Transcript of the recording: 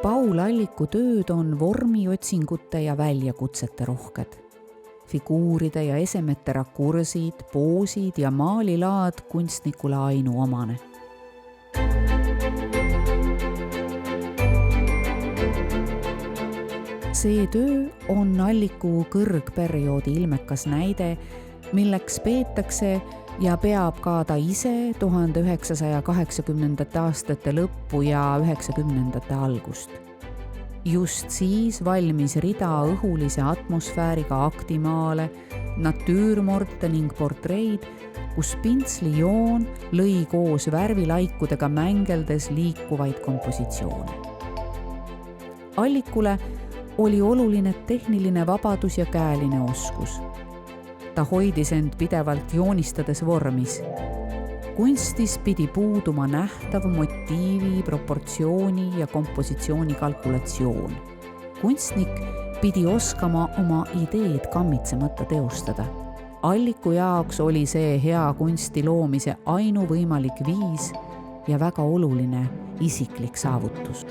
Paul Alliku tööd on vormiotsingute ja väljakutsete rohked. Figuuride ja esemete rakursid, poosid ja maalilaad kunstnikule ainuomane. See töö on Alliku kõrgperioodi ilmekas näide, milleks peetakse ja peab ka ta ise 1980. aastate lõppu ja 90. algust. Just siis valmis rida õhulise atmosfääriga aktimaale, natüürmorte ning portreid, kus pintslijoon lõi koos värvilaikudega mängeldes liikuvaid kompositsioone. Allikule oli oluline tehniline vabadus ja käeline oskus. Ta hoidis end pidevalt joonistades vormis. Kunstis pidi puuduma nähtav motiivi, proportsiooni ja kompositsiooni kalkulatsioon. Kunstnik pidi oskama oma ideed kammitsemata teostada. Alliku jaoks oli see hea kunsti loomise ainuvõimalik viis ja väga oluline isiklik saavutus.